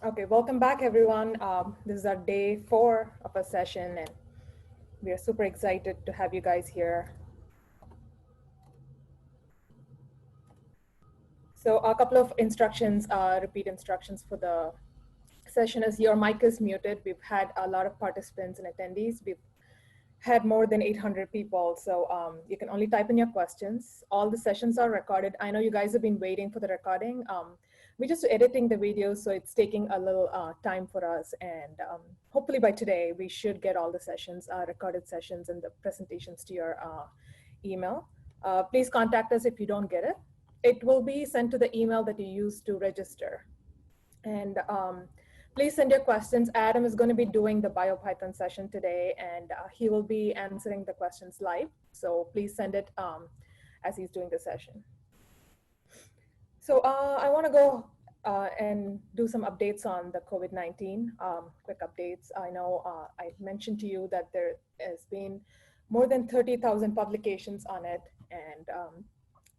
Okay, welcome back everyone. This is our day 4 of a session and we are super excited to have you guys here. So a couple of instructions, repeat instructions for the session is your mic is muted. We've had a lot of participants and attendees. We've had more than 800 people. So you can only type in your questions. All the sessions are recorded. I know you guys have been waiting for the recording. We're just editing the videos, so it's taking a little time for us. And hopefully by today, we should get all the sessions, recorded sessions and the presentations to your email. Please contact us if you don't get it. It will be sent to the email that you used to register. And please send your questions. Adam is going to be doing the Biopython session today, and he will be answering the questions live. So please send it as he's doing the session. So I want to go and do some updates on the COVID-19, quick updates. I know I mentioned to you that there has been more than 30,000 publications on it. And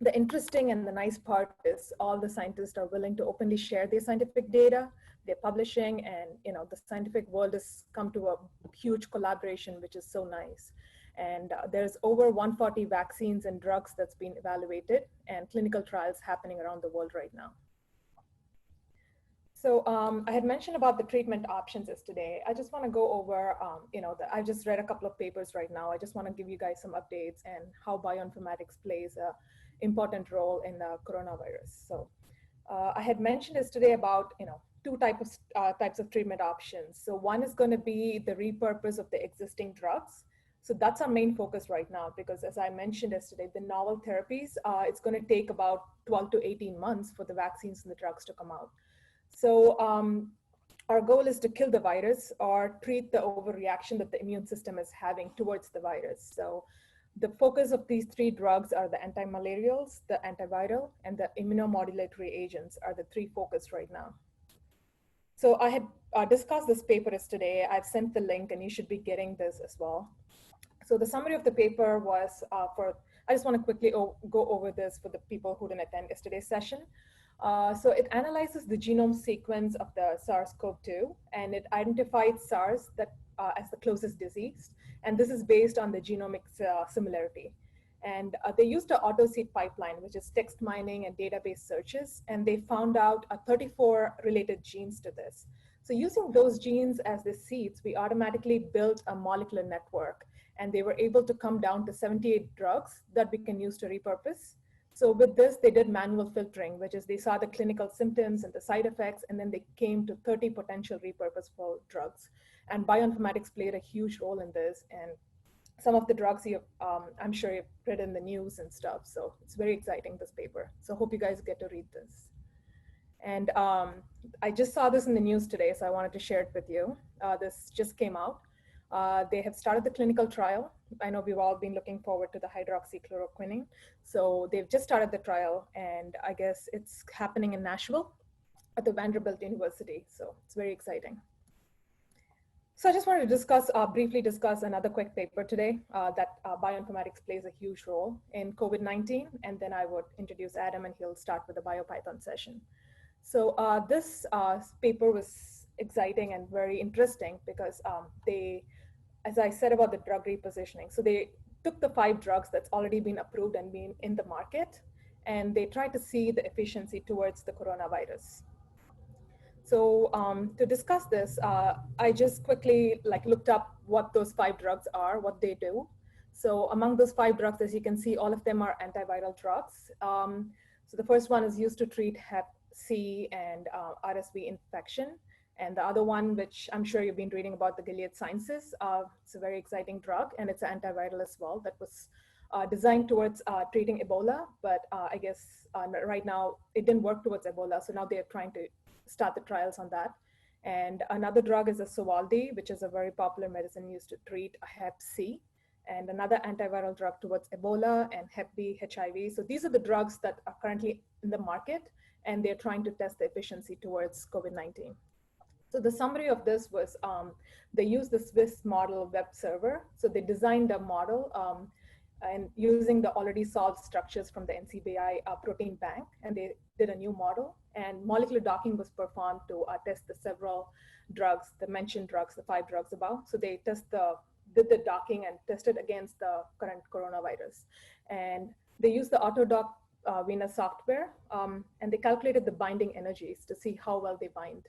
the interesting and the nice part is all the scientists are willing to openly share their scientific data they're publishing, and the scientific world has come to a huge collaboration, which is so nice. And there's over 140 vaccines and drugs that's been evaluated and clinical trials happening around the world right now. So I had mentioned about the treatment options yesterday. I just want to go over, I just read a couple of papers right now. I just want to give you guys some updates and how bioinformatics plays an important role in the coronavirus. So I had mentioned yesterday about, two types of treatment options. So one is going to be the repurpose of the existing drugs. So that's our main focus right now, because as I mentioned yesterday, the novel therapies, it's going to take about 12 to 18 months for the vaccines and the drugs to come out. So our goal is to kill the virus or treat the overreaction that the immune system is having towards the virus. So the focus of these three drugs are the antimalarials, the antiviral, and the immunomodulatory agents are the three focus right now. So I had discussed this paper yesterday. I've sent the link and you should be getting this as well. So the summary of the paper was I just want to quickly go over this for the people who didn't attend yesterday's session. So it analyzes the genome sequence of the SARS-CoV-2, and it identified SARS as the closest disease. And this is based on the genomic similarity. And they used an auto-seed pipeline, which is text mining and database searches, and they found out 34 related genes to this. So using those genes as the seeds, we automatically built a molecular network, and they were able to come down to 78 drugs that we can use to repurpose. So with this, they did manual filtering, which is they saw the clinical symptoms and the side effects, and then they came to 30 potential repurposable drugs. And bioinformatics played a huge role in this. And some of the drugs I'm sure you've read in the news and stuff. So it's very exciting, this paper. So hope you guys get to read this. And I just saw this in the news today, so I wanted to share it with you. This just came out. They have started the clinical trial. I know we've all been looking forward to the hydroxychloroquine. So they've just started the trial, and I guess it's happening in Nashville at the Vanderbilt University. So it's very exciting. So I just wanted to briefly discuss another quick paper today that bioinformatics plays a huge role in COVID-19. And then I would introduce Adam and he'll start with the Biopython session. So this paper was exciting and very interesting because as I said about the drug repositioning, so they took the 5 drugs that's already been approved and been in the market, and they tried to see the efficiency towards the coronavirus. So to discuss this, I just quickly looked up what those 5 drugs are, what they do. So among those 5 drugs, as you can see, all of them are antiviral drugs. So the first one is used to treat Hep C and RSV infection. And the other one, which I'm sure you've been reading about, the Gilead Sciences, it's a very exciting drug, and it's an antiviral as well that was designed towards treating Ebola. But I guess right now it didn't work towards Ebola. So now they're trying to start the trials on that. And another drug is a Sovaldi, which is a very popular medicine used to treat Hep C, and another antiviral drug towards Ebola and Hep B, HIV. So these are the drugs that are currently in the market, and they're trying to test the efficiency towards COVID-19. So the summary of this was they used the Swiss model web server. So they designed a model and using the already solved structures from the NCBI protein bank, and they did a new model. And molecular docking was performed to test the several drugs, the mentioned drugs, the 5 drugs above. So they did the docking and tested against the current coronavirus. And they used the AutoDock Venus software, and they calculated the binding energies to see how well they bind.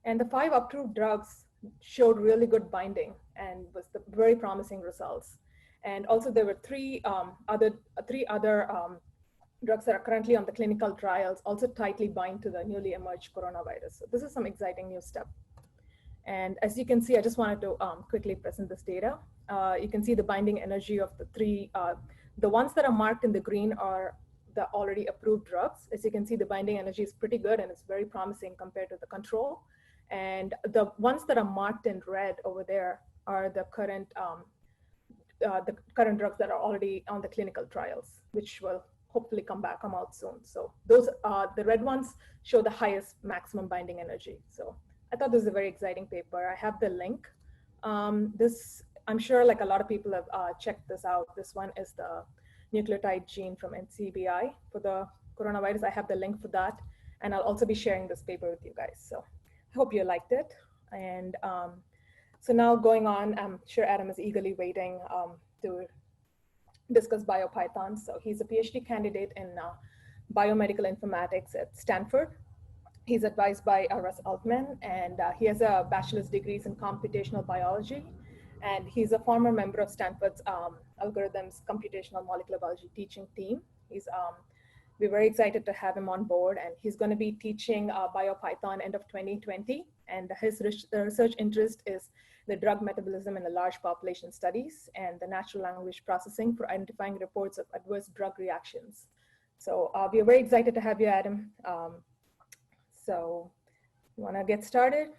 And the 5 approved drugs showed really good binding and was the very promising results. And also there were three other drugs that are currently on the clinical trials also tightly bind to the newly emerged coronavirus. So this is some exciting new stuff. And as you can see, I just wanted to quickly present this data. You can see the binding energy of the 3, the ones that are marked in the green are the already approved drugs. As you can see, the binding energy is pretty good and it's very promising compared to the control. And the ones that are marked in red over there are the current drugs that are already on the clinical trials, which will hopefully come out soon. So those the red ones show the highest maximum binding energy. So I thought this was a very exciting paper. I have the link. I'm sure like a lot of people have checked this out. This one is the nucleotide gene from NCBI for the coronavirus. I have the link for that. And I'll also be sharing this paper with you guys. So I hope you liked it. And so now going on, I'm sure Adam is eagerly waiting to discuss Biopython. So he's a PhD candidate in Biomedical Informatics at Stanford. He's advised by Russ Altman, and he has a bachelor's degrees in computational biology. And he's a former member of Stanford's algorithms computational molecular biology teaching team. We're very excited to have him on board, and he's going to be teaching Biopython end of 2020. And his research interest is the drug metabolism in the large population studies and the natural language processing for identifying reports of adverse drug reactions. So we're very excited to have you, Adam. So you want to get started?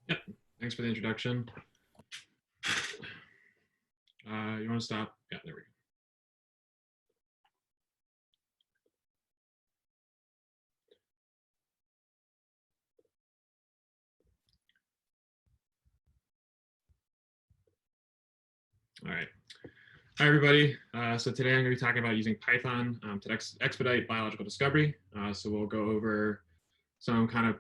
Yep, thanks for the introduction. You want to stop? Yeah, there we go. All right. Hi, everybody. So today I'm going to be talking about using Python to expedite biological discovery. So we'll go over some kind of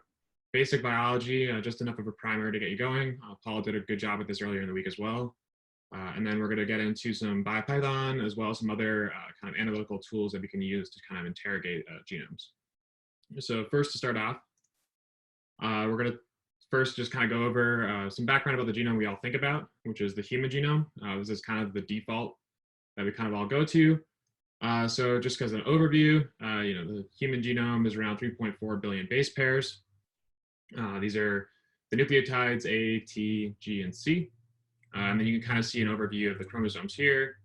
basic biology, just enough of a primer to get you going. Paul did a good job with this earlier in the week as well. And then we're going to get into some Biopython as well as some other kind of analytical tools that we can use to kind of interrogate genomes. So first, to start off, we're going to first just kind of go over some background about the genome we all think about, which is the human genome. This is kind of the default that we kind of all go to. So just as an overview, the human genome is around 3.4 billion base pairs. These are the nucleotides A, T, G, and C. And then you can kind of see an overview of the chromosomes here,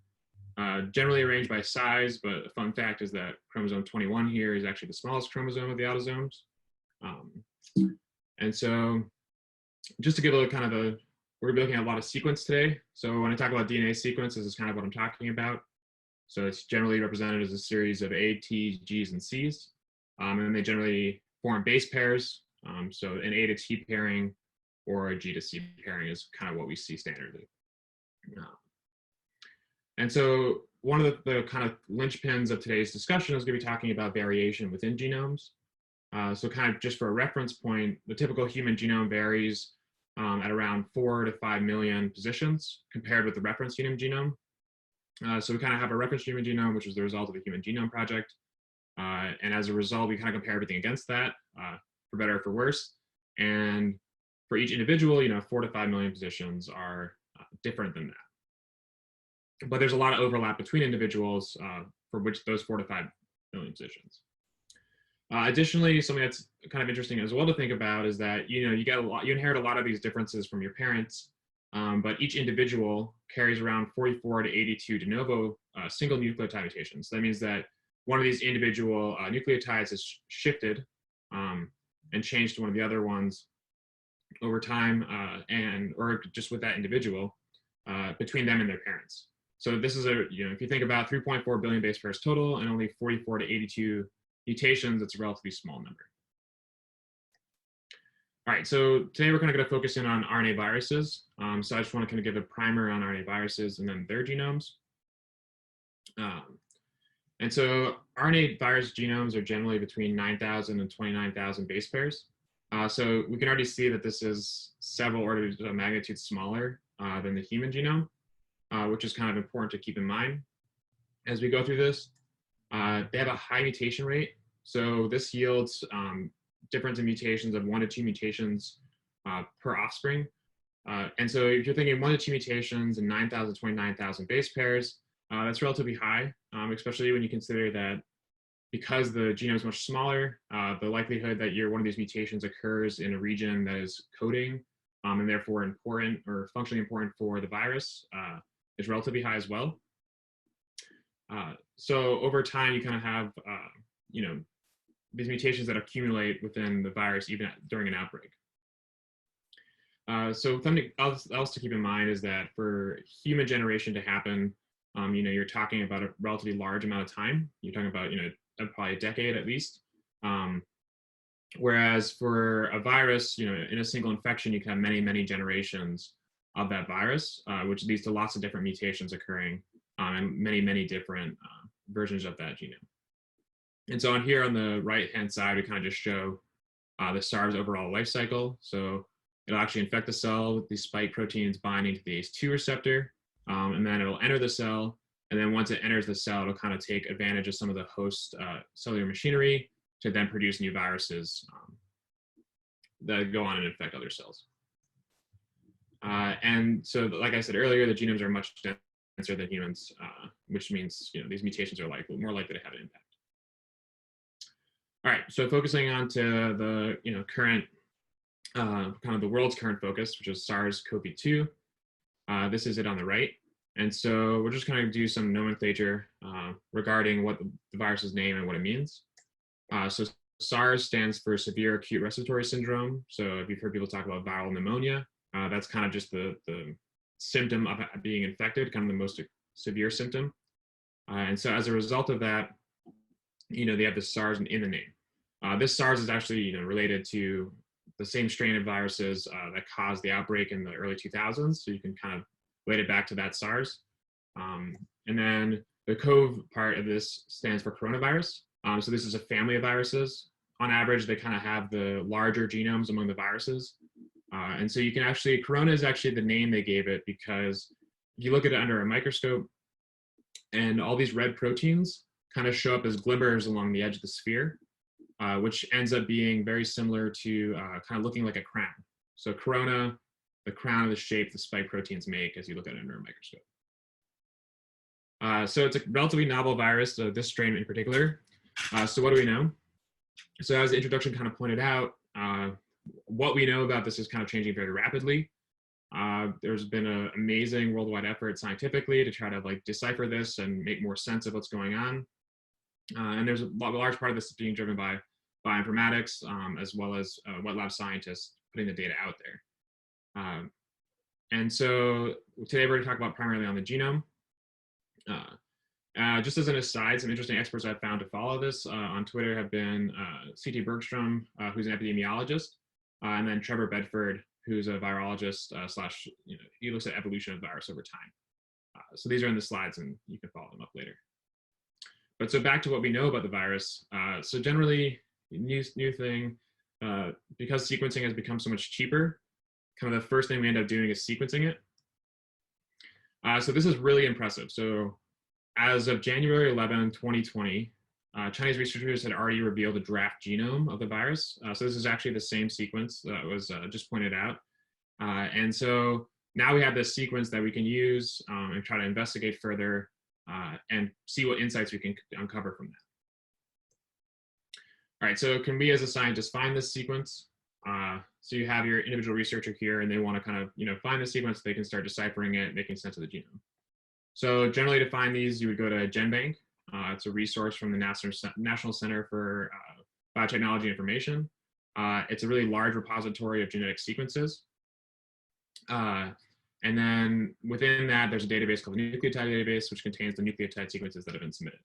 generally arranged by size, but a fun fact is that chromosome 21 here is actually the smallest chromosome of the autosomes. And so just to give a little kind of we're going to be looking at a lot of sequence today. So when I talk about DNA sequence, this is kind of what I'm talking about. So it's generally represented as a series of A, T, Gs, and Cs. And they generally form base pairs. So an A to T pairing or a G to C pairing is kind of what we see standardly. And so one of the kind of linchpins of today's discussion is going to be talking about variation within genomes. So kind of just for a reference point, the typical human genome varies at around 4 to 5 million positions compared with the reference human genome. So we kind of have a reference human genome, which is the result of the Human Genome Project. And as a result, we kind of compare everything against that, for better or for worse. And for each individual, 4 to 5 million positions are different than that. But there's a lot of overlap between individuals for which those 4 to 5 million positions. Additionally, something that's kind of interesting as well to think about is that you inherit a lot of these differences from your parents, but each individual carries around 44 to 82 de novo single nucleotide mutations. That means that one of these individual nucleotides is shifted and changed to one of the other ones over time, or just with that individual between them and their parents. So this is if you think about 3.4 billion base pairs total and only 44 to 82 mutations, it's a relatively small number. All right, so today we're kind of going to focus in on RNA viruses. So I just want to kind of give a primer on RNA viruses and then their genomes. And so RNA virus genomes are generally between 9,000 and 29,000 base pairs. So we can already see that this is several orders of magnitude smaller than the human genome, which is kind of important to keep in mind as we go through this. They have a high mutation rate. So this yields difference in mutations of 1 to 2 mutations per offspring. And so if you're thinking 1 to 2 mutations in 9,000, 29,000 base pairs, that's relatively high, especially when you consider that because the genome is much smaller, the likelihood that one of these mutations occurs in a region that is coding and therefore important or functionally important for the virus is relatively high as well. So over time, you kind of have, these mutations that accumulate within the virus even during an outbreak. So something else to keep in mind is that for human generation to happen, you're talking about a relatively large amount of time. You're talking about, probably a decade at least. Whereas for a virus, in a single infection, you can have many, many generations of that virus, which leads to lots of different mutations occurring and many, many different versions of that genome. And so on here on the right-hand side, we kind of just show the SARS overall life cycle. So it'll actually infect the cell with these spike proteins binding to the ACE2 receptor, and then it'll enter the cell. And then once it enters the cell, it'll kind of take advantage of some of the host cellular machinery to then produce new viruses that go on and infect other cells. And so, like I said earlier, the genomes are much denser than humans, which means these mutations are more likely to have an impact. All right, so focusing on to the current kind of the world's current focus, which is SARS-CoV-2. This is it on the right. And so we're just going to do some nomenclature regarding what the virus's name and what it means. So SARS stands for severe acute respiratory syndrome. So if you've heard people talk about viral pneumonia, that's kind of just the symptom of being infected, kind of the most severe symptom. And so as a result of that, they have the SARS in the name. This SARS is actually related to the same strain of viruses that caused the outbreak in the early 2000s. So you can kind of relate it back to that SARS. And then the CoV part of this stands for coronavirus. So this is a family of viruses. On average, they kind of have the larger genomes among the viruses. And so you can actually, corona is actually the name they gave it because if you look at it under a microscope and all these red proteins kind of show up as glimmers along the edge of the sphere, which ends up being very similar to kind of looking like a crown. So corona, the crown of the shape the spike proteins make as you look at it under a microscope. So it's a relatively novel virus, this strain in particular. So what do we know? So as the introduction kind of pointed out, what we know about this is kind of changing very rapidly. There's been an amazing worldwide effort scientifically to try to decipher this and make more sense of what's going on. And there's a large part of this being driven by bioinformatics, as well as wet lab scientists putting the data out there. And so today we're going to talk about primarily on the genome. Just as an aside, some interesting experts I've found to follow this on Twitter have been C.T. Bergstrom, who's an epidemiologist, and then Trevor Bedford, who's a virologist he looks at evolution of virus over time. So these are in the slides and you can follow them up later. But so back to what we know about the virus. So generally, new thing, because sequencing has become so much cheaper, kind of the first thing we end up doing is sequencing it. So this is really impressive. So as of January 11, 2020, Chinese researchers had already revealed a draft genome of the virus. So this is actually the same sequence that was just pointed out. And so now we have this sequence that we can use and try to investigate further and see what insights we can uncover from that. All right, so can we as a scientist find this sequence? So you have your individual researcher here and they want to kind of find the sequence, they can start deciphering it, making sense of the genome. So generally to find these, you would go to GenBank. It's a resource from the National Center for Biotechnology Information. It's a really large repository of genetic sequences. And then within that, there's a database called the nucleotide database, which contains the nucleotide sequences that have been submitted.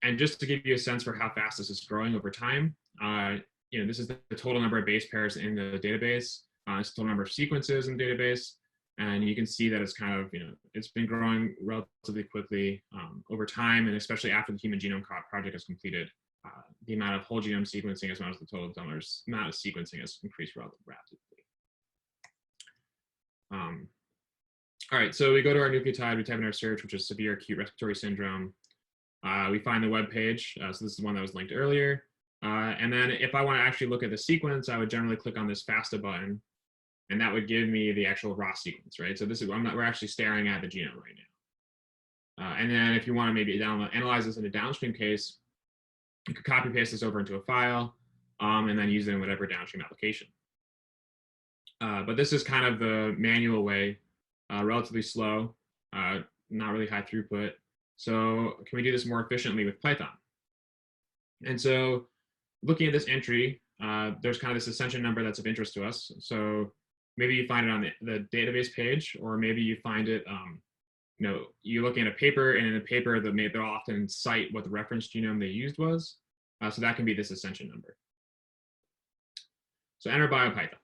And just to give you a sense for how fast this is growing over time, this is the total number of base pairs in the database. It's the total number of sequences in the database. And you can see that it's kind of, it's been growing relatively quickly over time, and especially after the Human Genome Project is completed, the amount of whole genome sequencing as well as the total amount of sequencing has increased relatively rapidly. All right, so we go to our nucleotide, we type in our search, which is severe acute respiratory syndrome. We find the web page. So this is the one that was linked earlier. And then if I want to actually look at the sequence, I would generally click on this FASTA button, and that would give me the actual raw sequence, right? So this is, we're actually staring at the genome right now. And then if you want to maybe analyze this in a downstream case, you could copy paste this over into a file, and then use it in whatever downstream application. But this is kind of the manual way, relatively slow, not really high throughput. So can we do this more efficiently with Python? And so looking at this entry, there's kind of this ascension number that's of interest to us. So maybe you find it on the database page, or maybe you find it, you're looking at a paper, and in a paper they'll often cite what the reference genome they used was. So that can be this ascension number. So enter Biopython.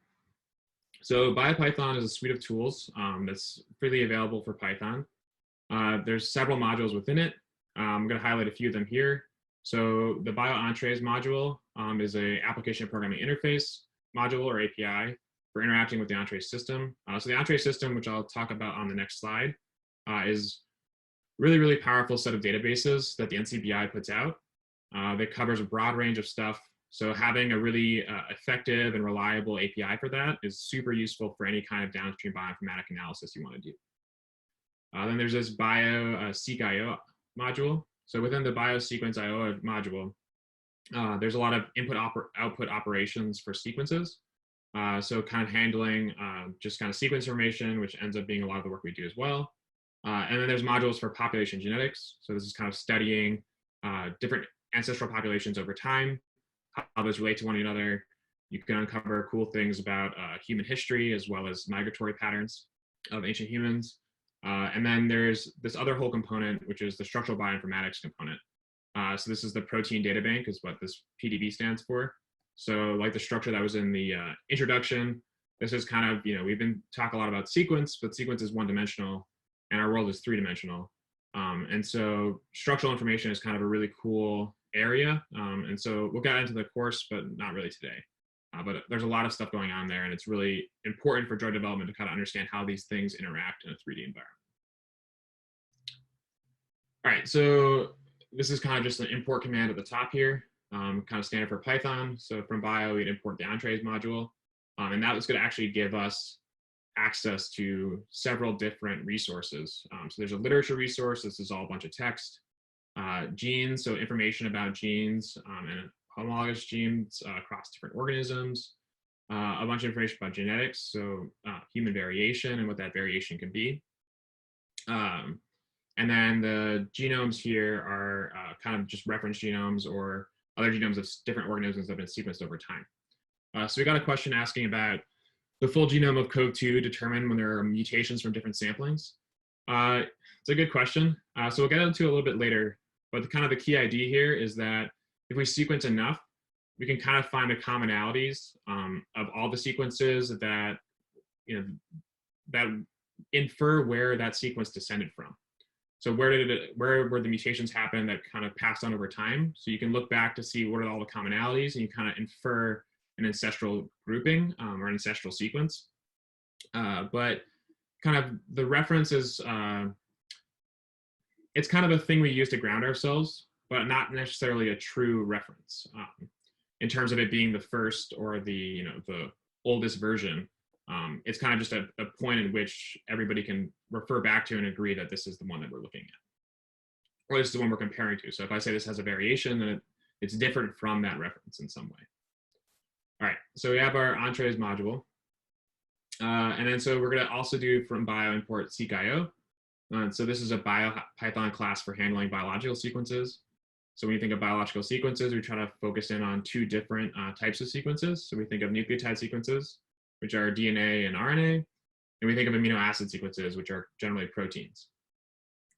So Biopython is a suite of tools that's freely available for Python. There's several modules within it. I'm going to highlight a few of them here. So the BioEntrees module is an application programming interface module, or API, for interacting with the Entrez system. So the Entrez system, which I'll talk about on the next slide, is really, really powerful set of databases that the NCBI puts out that covers a broad range of stuff. So having a really effective and reliable API for that is super useful for any kind of downstream bioinformatic analysis you want to do. Then there's this BioSeq.io module. So within the BioSequence.io module, there's a lot of input-output operations for sequences. So kind of handling just kind of sequence information, which ends up being a lot of the work we do as well. And then there's modules for population genetics. So this is kind of studying different ancestral populations over time, how those relate to one another. You can uncover cool things about human history, as well as migratory patterns of ancient humans. And then there's this other whole component, which is the structural bioinformatics component. So this is the protein data bank, is what this PDB stands for. So like the structure that was in the introduction, this is kind of, we've been talking a lot about sequence, but sequence is one-dimensional and our world is three-dimensional. And so structural information is kind of a really cool area. And so we'll get into the course, but not really today. But there's a lot of stuff going on there, and it's really important for drug development to kind of understand how these things interact in a 3D environment. All right, so this is kind of just an import command at the top here, kind of standard for Python. So from Bio, we'd import the Entrez module, and that was going to actually give us access to several different resources. So there's a literature resource. This is all a bunch of text. Genes, so information about genes and homologous genes across different organisms, a bunch of information about genetics, so human variation and what that variation can be. And then the genomes here are kind of just reference genomes or other genomes of different organisms that have been sequenced over time. So we got a question asking about the full genome of CoV2 determined when there are mutations from different samplings. It's a good question. So we'll get into it a little bit later, but the key idea here is that if we sequence enough, we can kind of find the commonalities of all the sequences that, that infer where that sequence descended from. So where the mutations happen that kind of passed on over time. So you can look back to see what are all the commonalities, and you kind of infer an ancestral grouping or an ancestral sequence. But kind of the reference is, it's kind of a thing we use to ground ourselves, but not necessarily a true reference in terms of it being the first or the the oldest version. It's kind of just a point in which everybody can refer back to and agree that this is the one that we're looking at, or this is the one we're comparing to. So if I say this has a variation, then it's different from that reference in some way. All right, so we have our Entrez module, and then so we're going to also do from Bio import Seq.io. So this is a Biopython class for handling biological sequences. So when you think of biological sequences, we try to focus in on two different types of sequences. So we think of nucleotide sequences, which are DNA and RNA, and we think of amino acid sequences, which are generally proteins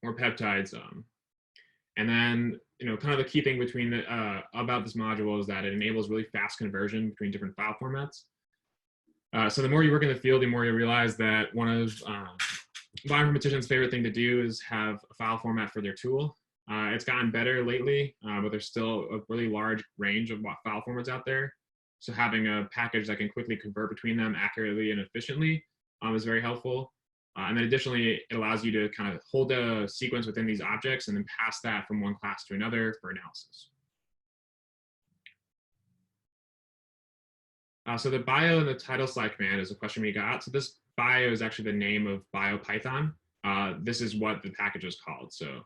or peptides. And then, kind of the key thing between about this module is that it enables really fast conversion between different file formats. So the more you work in the field, the more you realize that one of bioinformaticians' favorite thing to do is have a file format for their tool. It's gotten better lately, but there's still a really large range of file formats out there. So having a package that can quickly convert between them accurately and efficiently is very helpful. And then additionally, it allows you to kind of hold a sequence within these objects and then pass that from one class to another for analysis. So the bio in the title slide command is a question we got. So this bio is actually the name of Biopython. This is what the package is called. So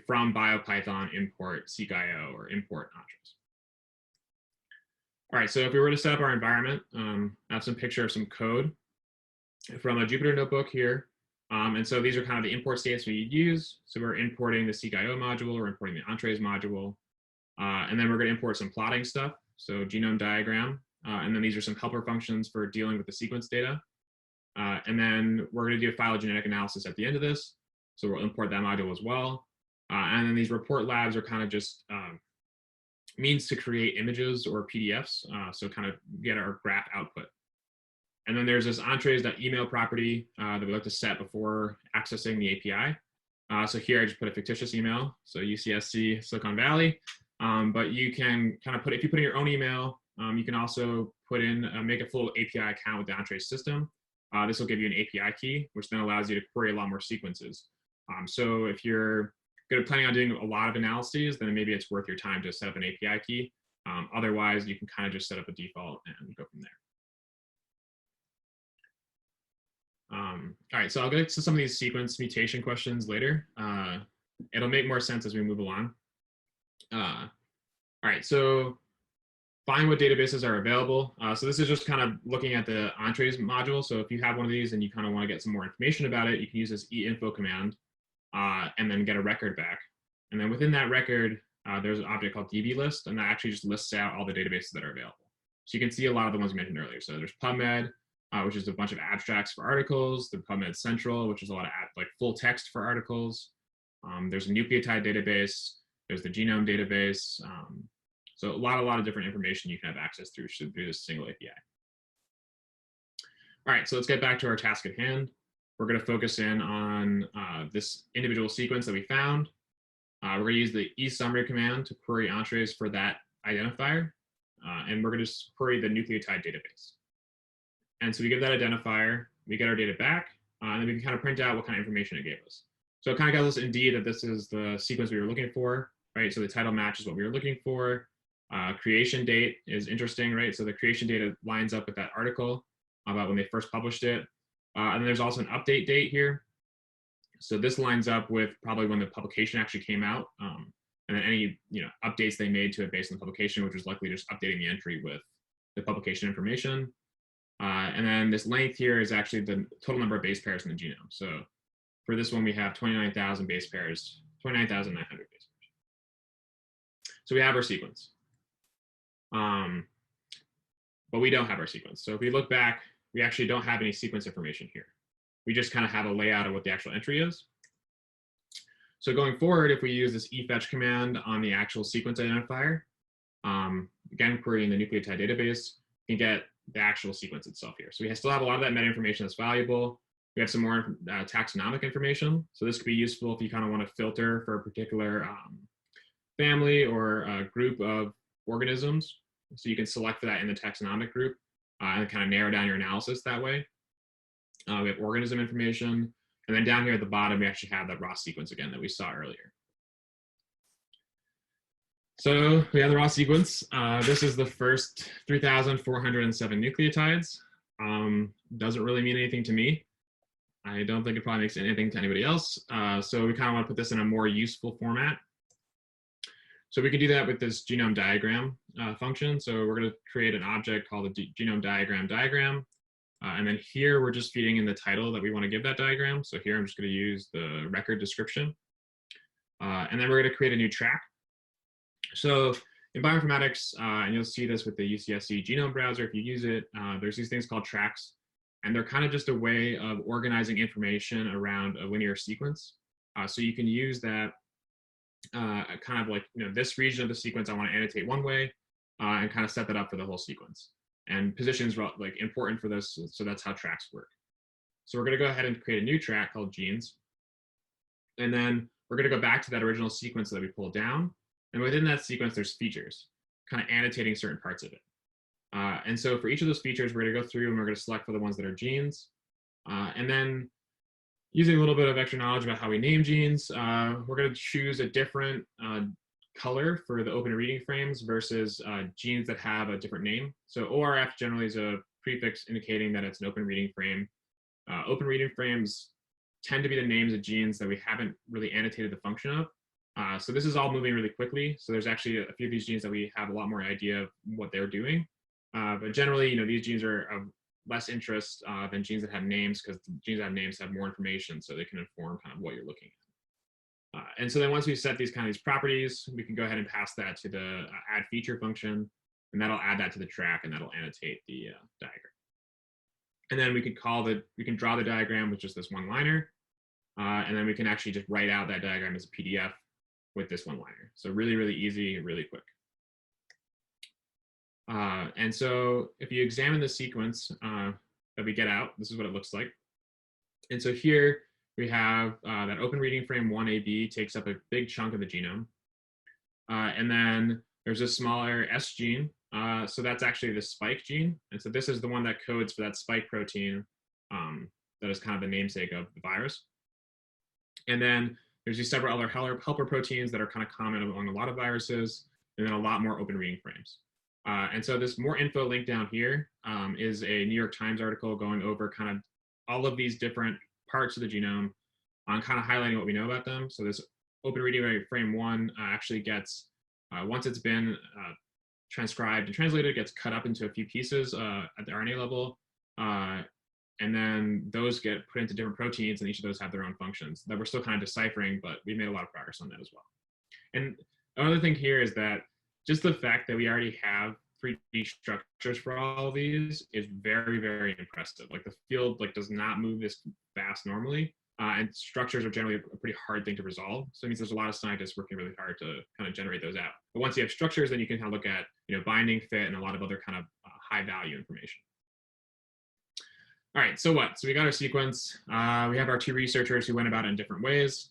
from Biopython, import seq.io or import Entrées. All right, so if we were to set up our environment, I have some picture of some code from a Jupyter notebook here. And so these are kind of the import states we use. So we're importing the seq.io module, we're importing the Entrées module, and then we're going to import some plotting stuff. So genome diagram, and then these are some helper functions for dealing with the sequence data. And then we're going to do a phylogenetic analysis at the end of this. So we'll import that module as well. And then these report labs are kind of just means to create images or PDFs. So kind of get our graph output. And then there's this Entrées.email property that we like to set before accessing the API. So here I just put a fictitious email, so UCSC Silicon Valley. But you can kind of put, if you put in your own email, you can also put in, make a full API account with the Entrées system. This will give you an API key, which then allows you to query a lot more sequences. So if you're planning on doing a lot of analyses, then maybe it's worth your time to set up an API key. Otherwise, you can kind of just set up a default and go from there. All right, so I'll get to some of these sequence mutation questions later. It'll make more sense as we move along. All right, so find what databases are available. So this is just kind of looking at the Entrées module. So if you have one of these and you kind of want to get some more information about it, you can use this einfo command and then get a record back. And then within that record, there's an object called dblist, and that actually just lists out all the databases that are available. So you can see a lot of the ones we mentioned earlier. So there's PubMed, which is a bunch of abstracts for articles. There's PubMed Central, which is a lot of like full text for articles. There's a nucleotide database. There's the genome database. So a lot of different information you can have access through this single API. All right, so let's get back to our task at hand. We're going to focus in on this individual sequence that we found. We're going to use the eSummary command to query Entrées for that identifier. And we're going to query the nucleotide database. And so we give that identifier, we get our data back, and then we can kind of print out what kind of information it gave us. So it kind of tells us indeed that this is the sequence we were looking for, right? So the title matches what we were looking for. Creation date is interesting, right? So the creation data lines up with that article about when they first published it. And then there's also an update date here. So this lines up with probably when the publication actually came out, and then any updates they made to it based on the publication, which was likely just updating the entry with the publication information. And then this length here is actually the total number of base pairs in the genome. So for this one, we have 29,000 base pairs, 29,900 base pairs. So we have our sequence. But we don't have our sequence. So if we look back, we actually don't have any sequence information here. We just kind of have a layout of what the actual entry is. So going forward, if we use this efetch command on the actual sequence identifier, again, querying the nucleotide database, you can get the actual sequence itself here. So we still have a lot of that meta information that's valuable. We have some more taxonomic information. So this could be useful if you kind of want to filter for a particular family or a group of organisms. So you can select for that in the taxonomic group and kind of narrow down your analysis that way. We have organism information. And then down here at the bottom, we actually have that raw sequence again that we saw earlier. So we have the raw sequence. This is the first 3,407 nucleotides. Doesn't really mean anything to me. I don't think it probably makes anything to anybody else. So we kind of want to put this in a more useful format. So we can do that with this genome diagram function. So we're going to create an object called the genome diagram. And then here we're just feeding in the title that we want to give that diagram. So here I'm just going to use the record description. And then we're going to create a new track. So in bioinformatics, and you'll see this with the UCSC genome browser, if you use it, there's these things called tracks. And they're kind of just a way of organizing information around a linear sequence. So you can use that kind of like, this region of the sequence I want to annotate one way and kind of set that up for the whole sequence. And positions are like important for this, so that's how tracks work. So we're going to go ahead and create a new track called genes. And then we're going to go back to that original sequence that we pulled down. And within that sequence, there's features, kind of annotating certain parts of it. And so for each of those features, we're going to go through and we're going to select for the ones that are genes. And then using a little bit of extra knowledge about how we name genes, we're going to choose a different color for the open reading frames versus genes that have a different name. So ORF generally is a prefix indicating that it's an open reading frame. Open reading frames tend to be the names of genes that we haven't really annotated the function of. So this is all moving really quickly. So there's actually a few of these genes that we have a lot more idea of what they're doing. But generally, these genes are of less interest than genes that have names, because genes that have names have more information, so they can inform kind of what you're looking at. And so then once we set these properties, we can go ahead and pass that to the add feature function, and that'll add that to the track, and that'll annotate the diagram. And then we can draw the diagram with just this one-liner, and then we can actually just write out that diagram as a PDF with this one-liner. So really, really easy, really quick. And so if you examine the sequence that we get out, this is what it looks like. And so here we have that open reading frame 1AB takes up a big chunk of the genome. And then there's a smaller S gene. So that's actually the spike gene. And so this is the one that codes for that spike protein that is kind of the namesake of the virus. And then there's these several other helper proteins that are kind of common among a lot of viruses, and then a lot more open reading frames. And so this more info link down here is a New York Times article going over kind of all of these different parts of the genome on kind of highlighting what we know about them. So this open reading frame 1 actually gets, once it's been transcribed and translated, gets cut up into a few pieces at the RNA level. And then those get put into different proteins, and each of those have their own functions that we're still kind of deciphering, but we've made a lot of progress on that as well. And another thing here is that just the fact that we already have 3D structures for all of these is very, very impressive. Like the field does not move this fast normally, and structures are generally a pretty hard thing to resolve. So it means there's a lot of scientists working really hard to kind of generate those out. But once you have structures, then you can kind of look at binding, fit, and a lot of other kind of high value information. All right, so what? So we got our sequence. We have our two researchers who went about it in different ways,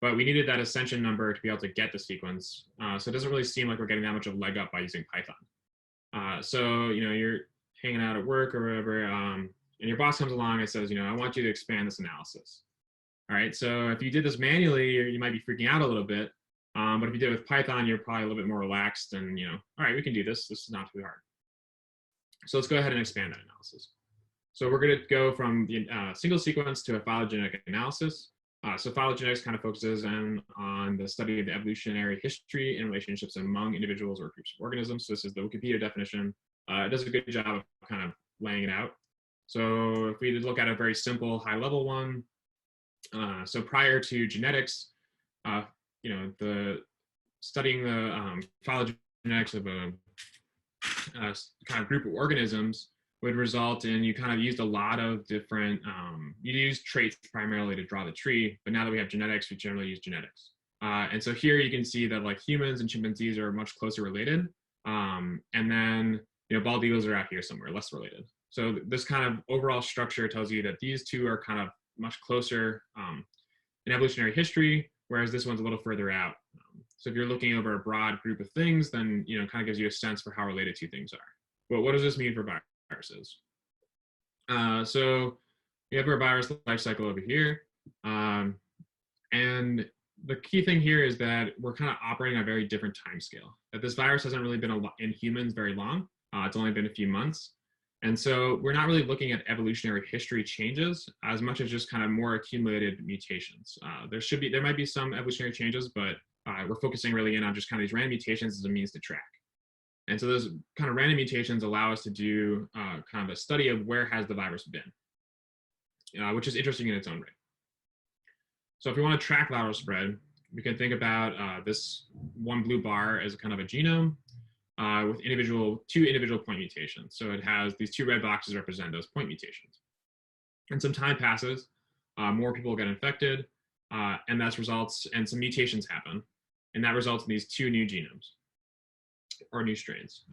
but we needed that ascension number to be able to get the sequence. So it doesn't really seem like we're getting that much of a leg up by using Python. So, you're hanging out at work or whatever, and your boss comes along and says, I want you to expand this analysis. All right, so if you did this manually, you might be freaking out a little bit. But if you did it with Python, you're probably a little bit more relaxed and, all right, we can do this. This is not too hard. So let's go ahead and expand that analysis. So we're going to go from the single sequence to a phylogenetic analysis. So phylogenetics kind of focuses on the study of the evolutionary history and relationships among individuals or groups of organisms. So this is the Wikipedia definition. It does a good job of kind of laying it out. So if we look at a very simple high-level one, so prior to genetics, studying the phylogenetics of a kind of group of organisms would result in you kind of used a lot of different, you use traits primarily to draw the tree, but now that we have genetics, we generally use genetics. And so here you can see that humans and chimpanzees are much closer related. And then, bald eagles are out here somewhere, less related. So this kind of overall structure tells you that these two are kind of much closer in evolutionary history, whereas this one's a little further out. So if you're looking over a broad group of things, then, kind of gives you a sense for how related two things are. But what does this mean for viruses? So we have our virus life cycle over here. And the key thing here is that we're kind of operating on a very different time scale. That this virus hasn't really been in humans very long. It's only been a few months. And so we're not really looking at evolutionary history changes as much as just kind of more accumulated mutations. There might be some evolutionary changes, but we're focusing really in on just kind of these random mutations as a means to track. And so those kind of random mutations allow us to do kind of a study of where has the virus been, which is interesting in its own right. So if we want to track viral spread, we can think about this one blue bar as a kind of a genome with two individual point mutations. So it has these two red boxes represent those point mutations. And some time passes, more people get infected, and and some mutations happen. And that results in these two new genomes or new strains.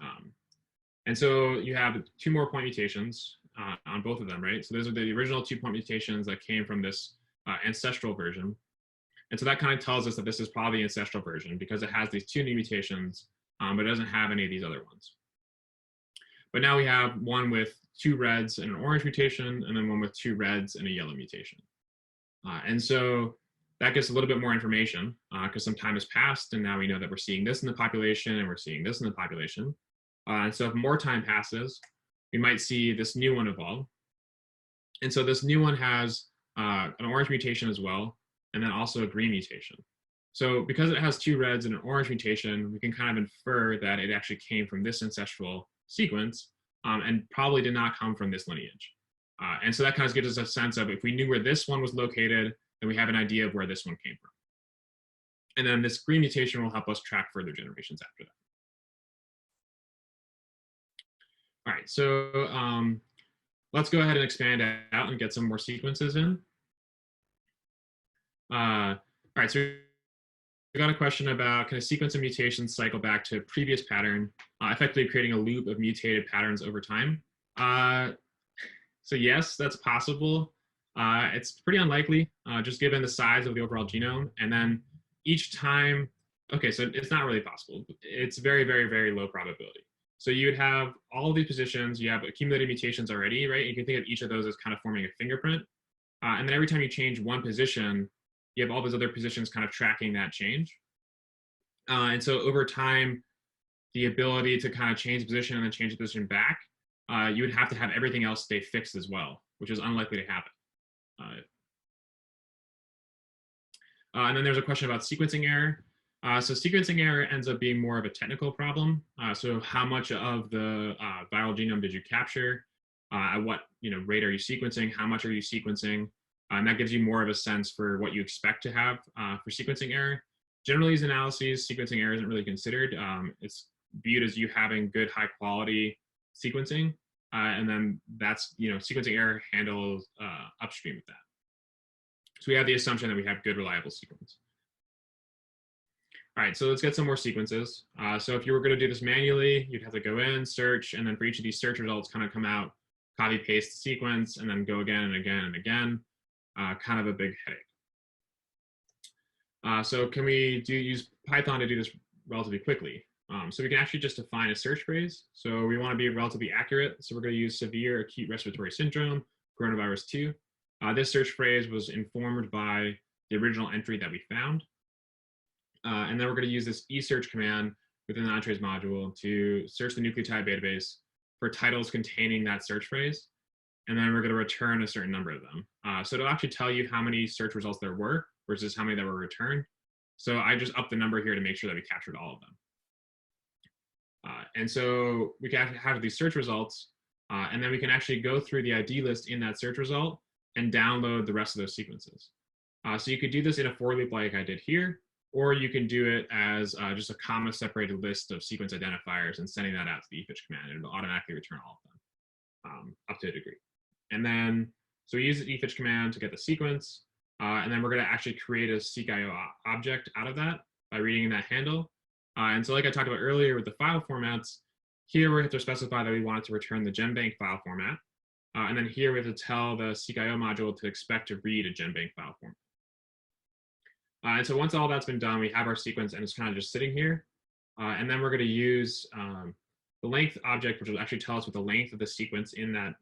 And so you have 2 more point mutations on both of them, right? So those are the original 2 point mutations that came from this ancestral version. And so that kind of tells us that this is probably the ancestral version because it has these 2 new mutations, but it doesn't have any of these other ones. But now we have one with 2 reds and an orange mutation, and then one with 2 reds and a yellow mutation. And so that gives a little bit more information because some time has passed, and now we know that we're seeing this in the population and we're seeing this in the population. And so if more time passes, we might see this new one evolve. And so this new one has an orange mutation as well, and then also a green mutation. So because it has 2 reds and an orange mutation, we can kind of infer that it actually came from this ancestral sequence and probably did not come from this lineage. And so that kind of gives us a sense of if we knew where this one was located, then we have an idea of where this one came from. And then this green mutation will help us track further generations after that. All right, so let's go ahead and expand out and get some more sequences in. All right, so we got a question about can a sequence of mutations cycle back to a previous pattern, effectively creating a loop of mutated patterns over time? So yes, that's possible. It's pretty unlikely, just given the size of the overall genome. And then each time, okay, so it's not really possible. It's very, very, very low probability. So you would have all of these positions, you have accumulated mutations already, right? You can think of each of those as kind of forming a fingerprint. And then every time you change one position, you have all those other positions kind of tracking that change. And so over time, the ability to kind of change position and then change the position back, you would have to have everything else stay fixed as well, which is unlikely to happen. And then there's a question about sequencing error. So sequencing error ends up being more of a technical problem. So how much of the viral genome did you capture? At what rate are you sequencing? How much are you sequencing? And that gives you more of a sense for what you expect to have for sequencing error. Generally, these analyses, sequencing error isn't really considered. It's viewed as you having good, high quality sequencing. And then that's, sequencing error handles upstream of that. So we have the assumption that we have good, reliable sequence. All right, so let's get some more sequences. So if you were going to do this manually, you'd have to go in, search, and then for each of these search results kind of come out, copy, paste the sequence, and then go again and again and again. Kind of a big headache. So can we use Python to do this relatively quickly? So we can actually just define a search phrase. So we want to be relatively accurate. So we're going to use severe acute respiratory syndrome, coronavirus 2. This search phrase was informed by the original entry that we found. And then we're going to use this eSearch command within the Entrez module to search the nucleotide database for titles containing that search phrase. And then we're going to return a certain number of them. So it'll actually tell you how many search results there were versus how many that were returned. So I just upped the number here to make sure that we captured all of them. And so we can have these search results, and then we can actually go through the ID list in that search result and download the rest of those sequences. So you could do this in a for loop like I did here, or you can do it as just a comma-separated list of sequence identifiers and sending that out to the efetch command, and it'll automatically return all of them up to a degree. And then, so we use the efetch command to get the sequence, and then we're going to actually create a seq.io object out of that by reading that handle. And so like I talked about earlier with the file formats, here we have to specify that we want it to return the GenBank file format. And then here we have to tell the seq.io module to expect to read a GenBank file format. And so once all that's been done, we have our sequence and it's kind of just sitting here. And then we're going to use the length object, which will actually tell us what the length of the sequence in that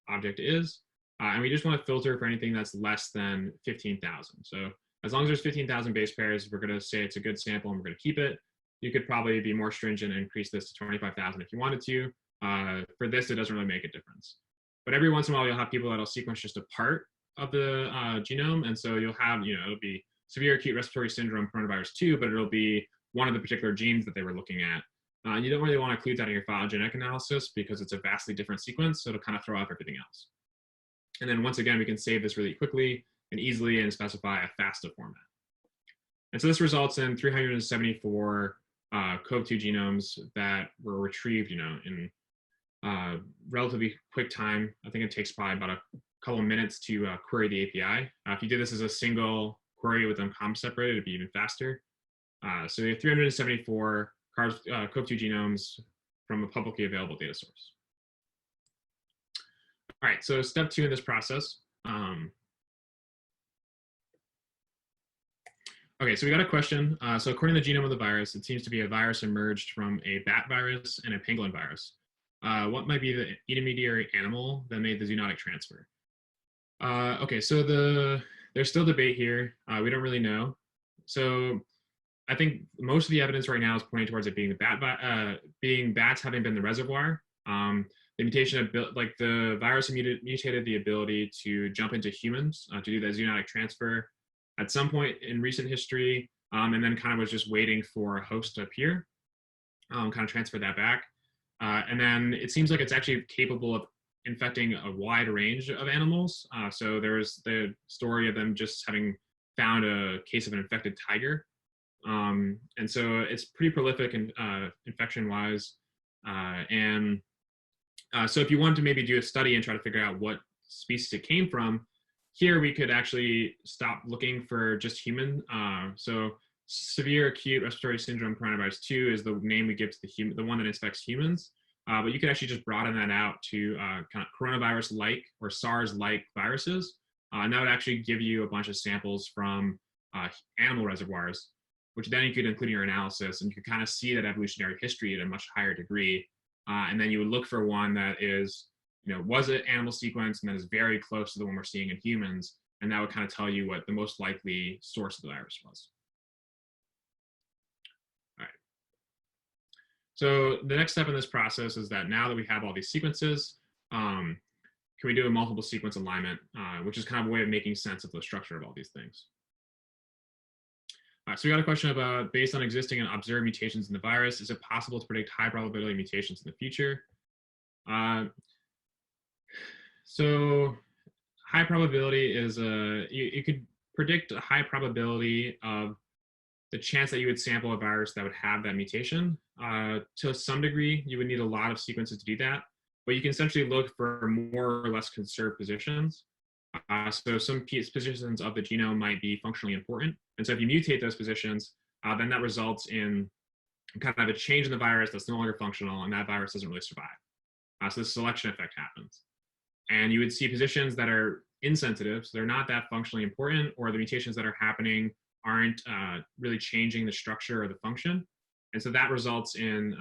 object is. And we just want to filter for anything that's less than 15,000. So as long as there's 15,000 base pairs, we're going to say it's a good sample and we're going to keep it. You could probably be more stringent and increase this to 25,000 if you wanted to. For this, it doesn't really make a difference. But every once in a while, you'll have people that'll sequence just a part of the genome. And so you'll have, it'll be severe acute respiratory syndrome coronavirus 2, but it'll be one of the particular genes that they were looking at. And you don't really want to include that in your phylogenetic analysis because it's a vastly different sequence, so it'll kind of throw off everything else. And then once again, we can save this really quickly and easily and specify a FASTA format. And so this results in 374 COV2 genomes that were retrieved, in relatively quick time. I think it takes probably about a couple of minutes to query the API. If you did this as a single query with them comma separated, it'd be even faster. So we have 374 COV2 genomes from a publicly available data source. All right, so step 2 in this process. Okay, so we got a question. So according to the genome of the virus, it seems to be a virus emerged from a bat virus and a pangolin virus. What might be the intermediary animal that made the zoonotic transfer? Okay, so there's still debate here. We don't really know. So I think most of the evidence right now is pointing towards it being being bats having been the reservoir. The mutation of like the virus mutated the ability to jump into humans to do that zoonotic transfer at some point in recent history, and then kind of was just waiting for a host to appear, kind of transfer that back. And then it seems like it's actually capable of infecting a wide range of animals. So there's the story of them just having found a case of an infected tiger. And so it's pretty prolific in, infection-wise. So if you wanted to maybe do a study and try to figure out what species it came from, here we could actually stop looking for just human. So severe acute respiratory syndrome coronavirus 2 is the name we give to the one that infects humans. But you could actually just broaden that out to kind of coronavirus-like or SARS-like viruses. And that would actually give you a bunch of samples from animal reservoirs, which then you could include in your analysis, and you could kind of see that evolutionary history at a much higher degree. And then you would look for one that is, was it animal sequence and that is very close to the one we're seeing in humans, and that would kind of tell you what the most likely source of the virus was. All right. So the next step in this process is that now that we have all these sequences, can we do a multiple sequence alignment, which is kind of a way of making sense of the structure of all these things. So we got a question about, based on existing and observed mutations in the virus, is it possible to predict high probability mutations in the future? So high probability is you could predict a high probability of the chance that you would sample a virus that would have that mutation. To some degree, you would need a lot of sequences to do that, but you can essentially look for more or less conserved positions. So some positions of the genome might be functionally important. And so if you mutate those positions, then that results in kind of a change in the virus that's no longer functional, and that virus doesn't really survive. So the selection effect happens. And you would see positions that are insensitive, so they're not that functionally important, or the mutations that are happening aren't really changing the structure or the function. And so that results in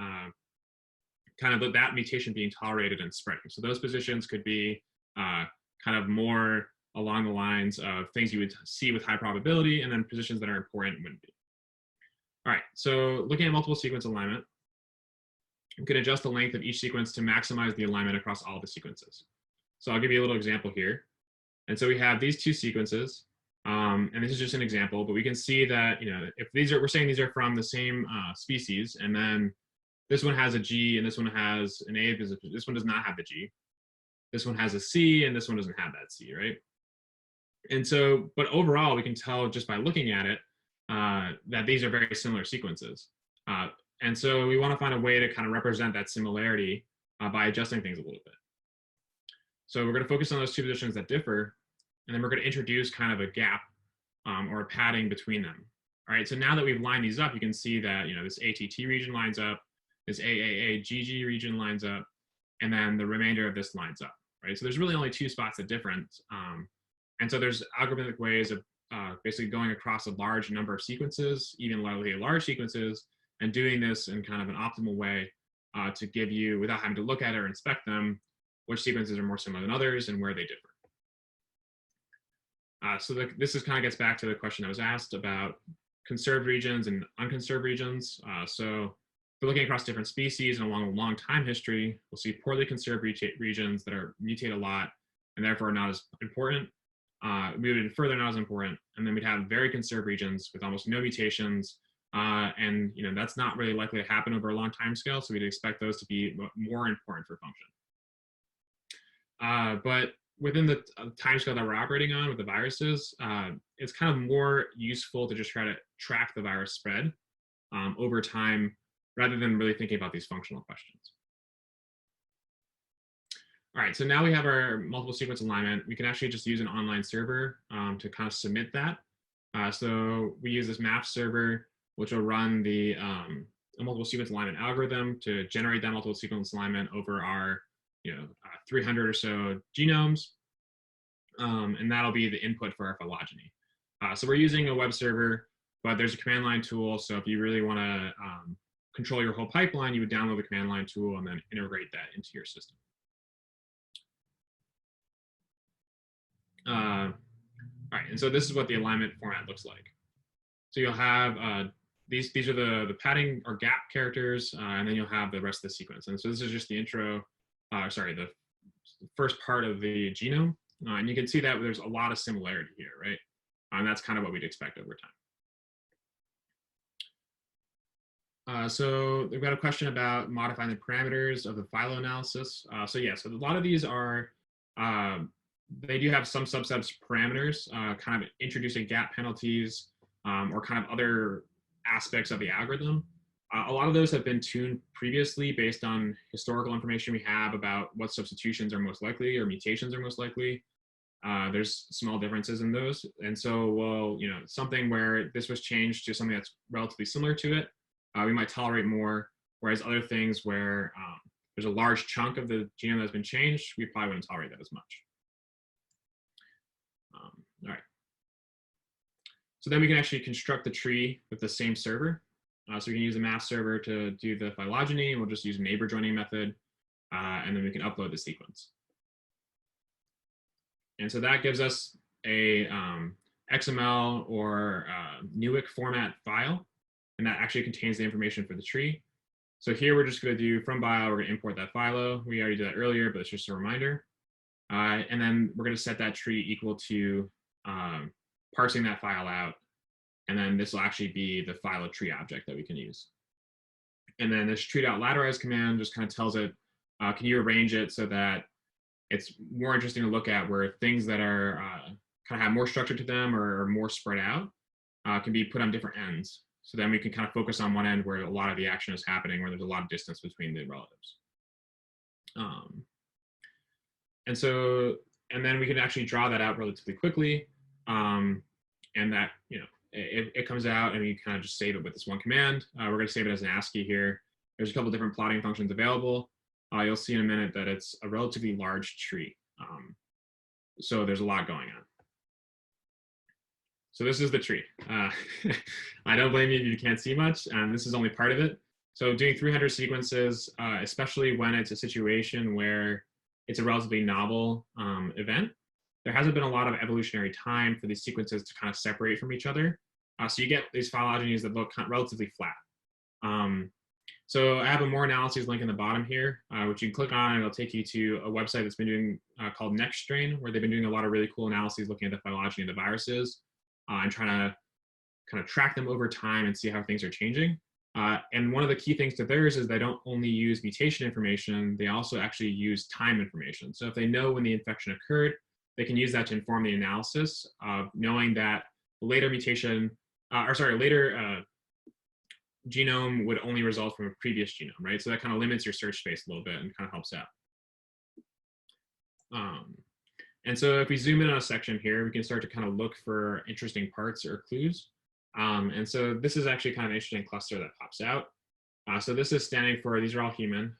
kind of that mutation being tolerated and spreading. So those positions could be kind of more along the lines of things you would see with high probability, and then positions that are important wouldn't be. All right, so looking at multiple sequence alignment, you can adjust the length of each sequence to maximize the alignment across all the sequences. So I'll give you a little example here. And so we have these two sequences, and this is just an example, but we can see that, if these are, we're saying these are from the same species, and then this one has a G and this one has an A, because this one does not have the G. This one has a C and this one doesn't have that C, right? And so, but overall, we can tell just by looking at it that these are very similar sequences. And so we want to find a way to kind of represent that similarity by adjusting things a little bit. So we're going to focus on those two positions that differ, and then we're going to introduce kind of a gap or a padding between them. All right, so now that we've lined these up, you can see that, this ATT region lines up, this AAAGG region lines up, and then the remainder of this lines up, right? So there's really only two spots that different. And so there's algorithmic ways of basically going across a large number of sequences, even large sequences, and doing this in kind of an optimal way to give you, without having to look at it or inspect them, which sequences are more similar than others and where they differ. This is kind of gets back to the question that was asked about conserved regions and unconserved regions. So if we're looking across different species and along a long time history, we'll see poorly conserved regions that are mutate a lot and therefore not as important. We would infer they're not as important, and then we'd have very conserved regions with almost no mutations, and that's not really likely to happen over a long time scale, so we'd expect those to be more important for function. But within the time scale that we're operating on with the viruses, it's kind of more useful to just try to track the virus spread over time rather than really thinking about these functional questions. All right, so now we have our multiple sequence alignment. We can actually just use an online server to kind of submit that. So we use this map server, which will run the a multiple sequence alignment algorithm to generate that multiple sequence alignment over our 300 or so genomes. And that'll be the input for our phylogeny. So we're using a web server, but there's a command line tool. So if you really want to control your whole pipeline, you would download the command line tool and then integrate that into your system. All right, and so this is what the alignment format looks like. So you'll have these are the padding or gap characters, and then you'll have the rest of the sequence. And so this is just the intro, the first part of the genome. And you can see that there's a lot of similarity here, right? And that's kind of what we'd expect over time. So we've got a question about modifying the parameters of the phylo analysis. So a lot of these are, they do have some subsets parameters, kind of introducing gap penalties or kind of other aspects of the algorithm. A lot of those have been tuned previously based on historical information we have about what substitutions are most likely or mutations are most likely. There's small differences in those. And so, something where this was changed to something that's relatively similar to it, we might tolerate more, whereas other things where there's a large chunk of the genome that's been changed, we probably wouldn't tolerate that as much. All right. So then we can actually construct the tree with the same server. So we can use a mass server to do the phylogeny, and we'll just use a neighbor joining method, and then we can upload the sequence. And so that gives us a XML or Newick format file, and that actually contains the information for the tree. So here we're just going to do from bio, we're going to import that phyllo. We already did that earlier, but it's just a reminder. And then we're going to set that tree equal to parsing that file out. And then this will actually be the phylo tree object that we can use. And then this tree.latterize command just kind of tells it, can you arrange it so that it's more interesting to look at, where things that are kind of have more structure to them or are more spread out can be put on different ends. So then we can kind of focus on one end where a lot of the action is happening, where there's a lot of distance between the relatives. And then we can actually draw that out relatively quickly. And that, it comes out and we kind of just save it with this one command. We're going to save it as an ASCII here. There's a couple different plotting functions available. You'll see in a minute that it's a relatively large tree. So there's a lot going on. So this is the tree. I don't blame you if you can't see much, and this is only part of it. So doing 300 sequences, especially when it's a situation where it's a relatively novel event, there hasn't been a lot of evolutionary time for these sequences to kind of separate from each other. So you get these phylogenies that look relatively flat. So I have a more analyses link in the bottom here, which you can click on, and it'll take you to a website that's been doing called NextStrain, where they've been doing a lot of really cool analyses looking at the phylogeny of the viruses and trying to kind of track them over time and see how things are changing. And one of the key things to theirs is they don't only use mutation information, they also actually use time information. So if they know when the infection occurred, they can use that to inform the analysis of knowing that later mutation, later genome would only result from a previous genome, right? So that kind of limits your search space a little bit and kind of helps out. And so if we zoom in on a section here, we can start to kind of look for interesting parts or clues. And so this is actually kind of an interesting cluster that pops out. So this is standing for, these are all human.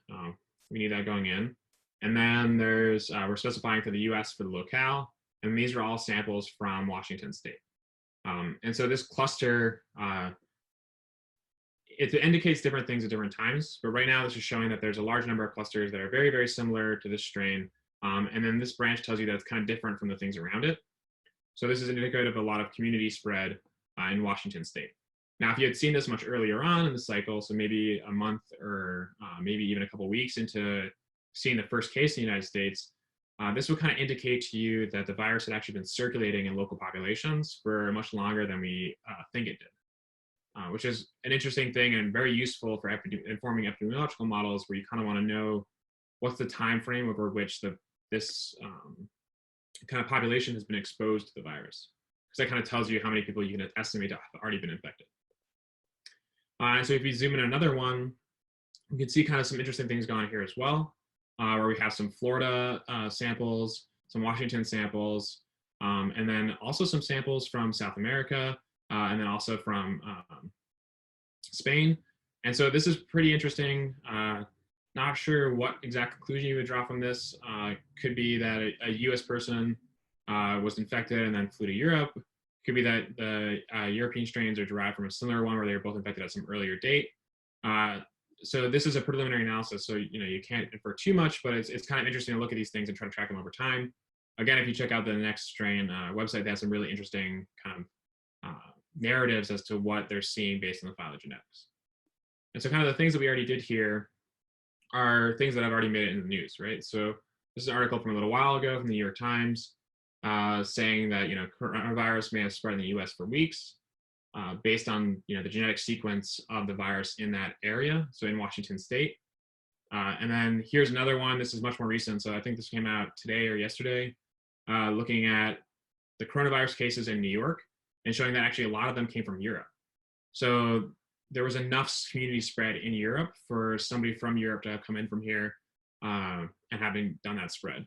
We need that going in. And then there's, we're specifying for the US for the locale, and these are all samples from Washington State. And so this cluster, it indicates different things at different times, but right now this is showing that there's a large number of clusters that are very, very similar to this strain. And then this branch tells you that it's kind of different from the things around it. So this is indicative of a lot of community spread in Washington State. Now, if you had seen this much earlier on in the cycle, so maybe a month or maybe even a couple of weeks into seeing the first case in the United States, this would kind of indicate to you that the virus had actually been circulating in local populations for much longer than we think it did, which is an interesting thing and very useful for informing epidemiological models, where you kind of want to know what's the time frame over which this kind of population has been exposed to the virus. Because that kind of tells you how many people you can estimate to have already been infected. So if you zoom in another one, you can see kind of some interesting things going on here as well, where we have some Florida samples, some Washington samples, and then also some samples from South America, and then also from Spain. And so this is pretty interesting. Not sure what exact conclusion you would draw from this. Could be that a US person was infected and then flew to Europe. Could be that the European strains are derived from a similar one where they were both infected at some earlier date. So this is a preliminary analysis, so you can't infer too much, but it's kind of interesting to look at these things and try to track them over time. Again, if you check out the Next Strain website, they have some really interesting kind of narratives as to what they're seeing based on the phylogenetics. And so kind of the things that we already did here are things that have already made it in the news, right? So this is an article from a little while ago from the New York Times saying that coronavirus may have spread in the US for weeks. Based on the genetic sequence of the virus in that area, so in Washington State. And then here's another one. This is much more recent. So I think this came out today or yesterday, looking at the coronavirus cases in New York and showing that actually a lot of them came from Europe. So there was enough community spread in Europe for somebody from Europe to have come in from here and having done that spread.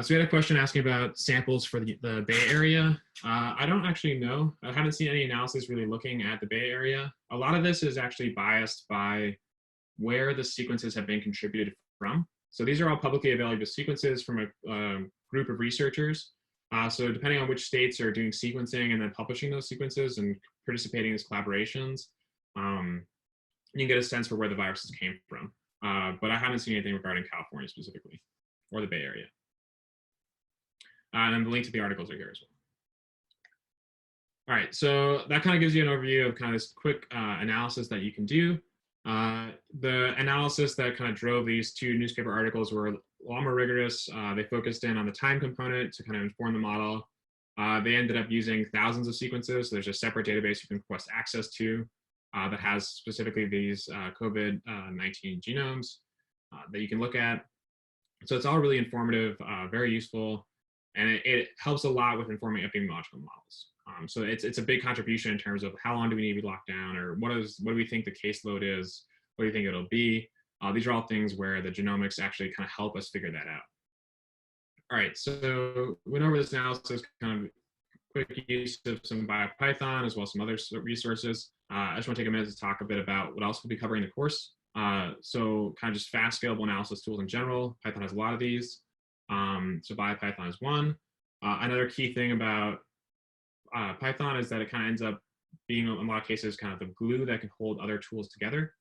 So we had a question asking about samples for the Bay Area. I don't actually know. I haven't seen any analysis really looking at the Bay Area. A lot of this is actually biased by where the sequences have been contributed from. So these are all publicly available sequences from a group of researchers. So depending on which states are doing sequencing and then publishing those sequences and participating in these collaborations, you can get a sense for where the viruses came from. But I haven't seen anything regarding California specifically or the Bay Area. And then the link to the articles are here as well. All right, so that kind of gives you an overview of kind of this quick analysis that you can do. The analysis that kind of drove these two newspaper articles were a lot more rigorous. They focused in on the time component to kind of inform the model. They ended up using thousands of sequences. So there's a separate database you can request access to that has specifically these COVID-19 genomes that you can look at. So it's all really informative, very useful. And it helps a lot with informing epidemiological models. So it's a big contribution in terms of how long do we need to be locked down, or what do we think the caseload is? What do you think it'll be? These are all things where the genomics actually kind of help us figure that out. All right, so went over this analysis, kind of quick use of some Biopython as well as some other resources. I just want to take a minute to talk a bit about what else we'll be covering in the course. So kind of just fast scalable analysis tools in general. Python has a lot of these. So Biopython is one. Another key thing about Python is that it kind of ends up being, in a lot of cases, kind of the glue that can hold other tools together.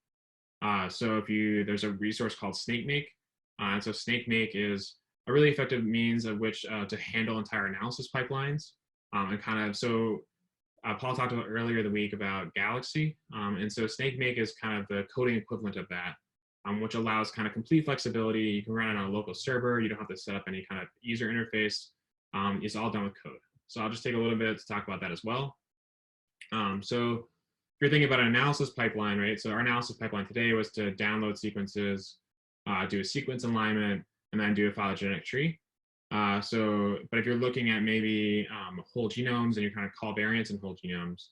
So there's a resource called SnakeMake. And so SnakeMake is a really effective means of which to handle entire analysis pipelines. And kind of, so Paul talked about earlier in the week about Galaxy. And so SnakeMake is kind of the coding equivalent of that. Which allows kind of complete flexibility. You can run it on a local server. You don't have to set up any kind of user interface. It's all done with code. So I'll just take a little bit to talk about that as well. So if you're thinking about an analysis pipeline, right? So our analysis pipeline today was to download sequences, do a sequence alignment, and then do a phylogenetic tree. But if you're looking at maybe whole genomes and you kind of call variants in whole genomes,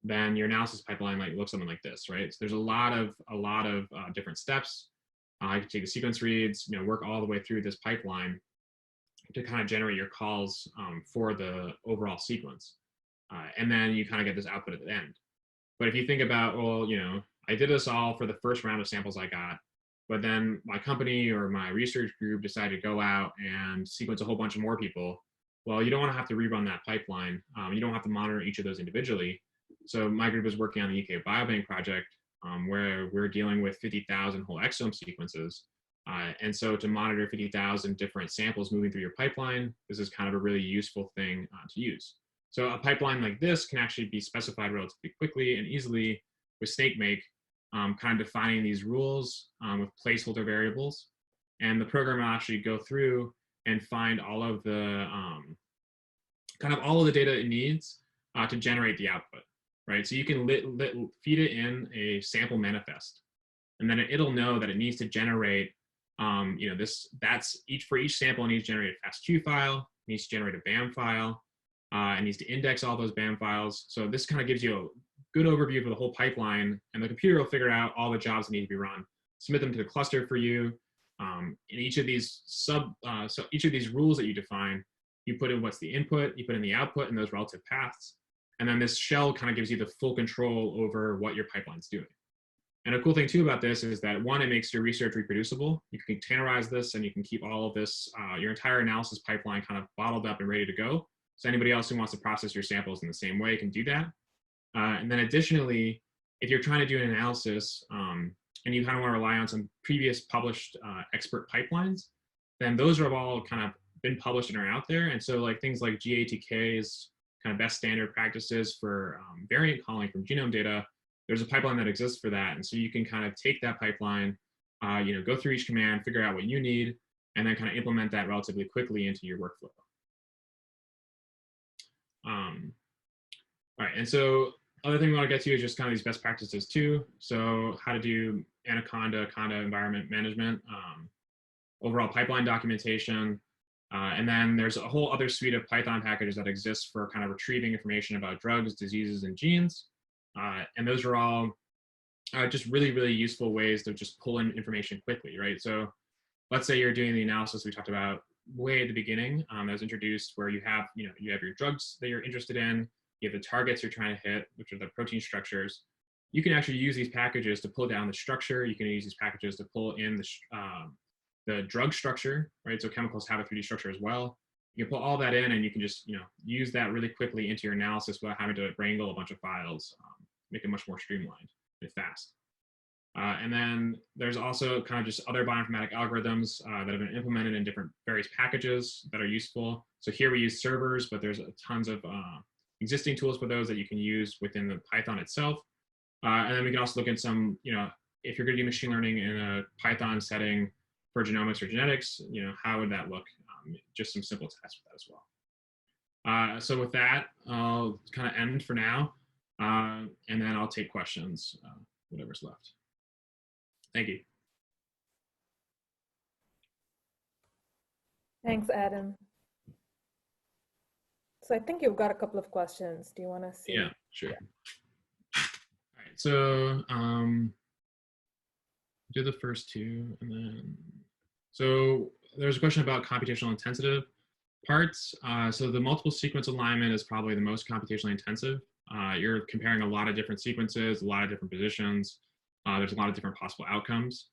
then your analysis pipeline looks something like this, right? So there's a lot of different steps. You can take the sequence reads, work all the way through this pipeline to kind of generate your calls for the overall sequence, and then you kind of get this output at the end. But if you think about, well, I did this all for the first round of samples I got, but then my company or my research group decided to go out and sequence a whole bunch of more people. Well, you don't want to have to rerun that pipeline. You don't have to monitor each of those individually. So my group is working on the UK Biobank project, where we're dealing with 50,000 whole exome sequences. And so to monitor 50,000 different samples moving through your pipeline, this is kind of a really useful thing to use. So a pipeline like this can actually be specified relatively quickly and easily with SnakeMake, kind of defining these rules with placeholder variables. And the program will actually go through and find all of the all of the data it needs to generate the output. Right, so you can feed it in a sample manifest, and then it'll know that it needs to generate, for each sample it needs to generate a FASTQ file, it needs to generate a BAM file, it needs to index all those BAM files. So this kind of gives you a good overview for the whole pipeline, and the computer will figure out all the jobs that need to be run, submit them to the cluster for you. In each of these each of these rules that you define, you put in what's the input, you put in the output, and those relative paths. And then this shell kind of gives you the full control over what your pipeline's doing. And a cool thing too about this is that one, it makes your research reproducible. You can containerize this and you can keep all of this, your entire analysis pipeline kind of bottled up and ready to go. So anybody else who wants to process your samples in the same way can do that. And then additionally, if you're trying to do an analysis and you kind of want to rely on some previous published expert pipelines, then those are all kind of been published and are out there. And so like things like GATK's kind of best standard practices for variant calling from genome data, there's a pipeline that exists for that. And so you can kind of take that pipeline, go through each command, figure out what you need, and then kind of implement that relatively quickly into your workflow. All right, and so other thing we want to get to is just kind of these best practices too. So how to do Anaconda, Conda environment management, overall pipeline documentation, and then there's a whole other suite of Python packages that exist for kind of retrieving information about drugs, diseases, and genes. And those are all just really, really useful ways to just pull in information quickly, right? So let's say you're doing the analysis we talked about way at the beginning that was introduced, where you have your drugs that you're interested in, you have the targets you're trying to hit, which are the protein structures. You can actually use these packages to pull down the structure. You can use these packages to pull in the drug structure, right? So chemicals have a 3D structure as well. You can pull all that in and you can just use that really quickly into your analysis without having to wrangle a bunch of files, make it much more streamlined and fast. And then there's also kind of just other bioinformatic algorithms that have been implemented in different various packages that are useful. So here we use servers, but there's tons of existing tools for those that you can use within the Python itself. And then we can also look at some, if you're going to do machine learning in a Python setting for genomics or genetics, how would that look? Just some simple tests with that as well. So with that, I'll kind of end for now, and then I'll take questions, whatever's left. Thank you. Thanks, Adam. So I think you've got a couple of questions. Do you want to see? Yeah, sure. Yeah. All right, so do the first two, and then so there's a question about computational intensive parts. So the multiple sequence alignment is probably the most computationally intensive. You're comparing a lot of different sequences, a lot of different positions. There's a lot of different possible outcomes.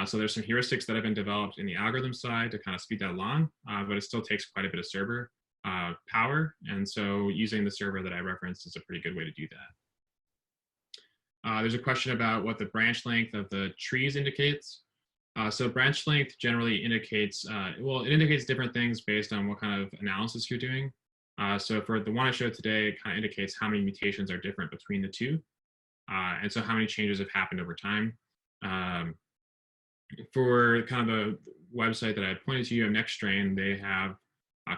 So there's some heuristics that have been developed in the algorithm side to kind of speed that along, but it still takes quite a bit of server power. And so using the server that I referenced is a pretty good way to do that. There's a question about what the branch length of the trees indicates. So branch length generally indicates, it indicates different things based on what kind of analysis you're doing. So for the one I showed today, it kind of indicates how many mutations are different between the two. And so how many changes have happened over time. For kind of the website that I pointed to you of NextStrain, they have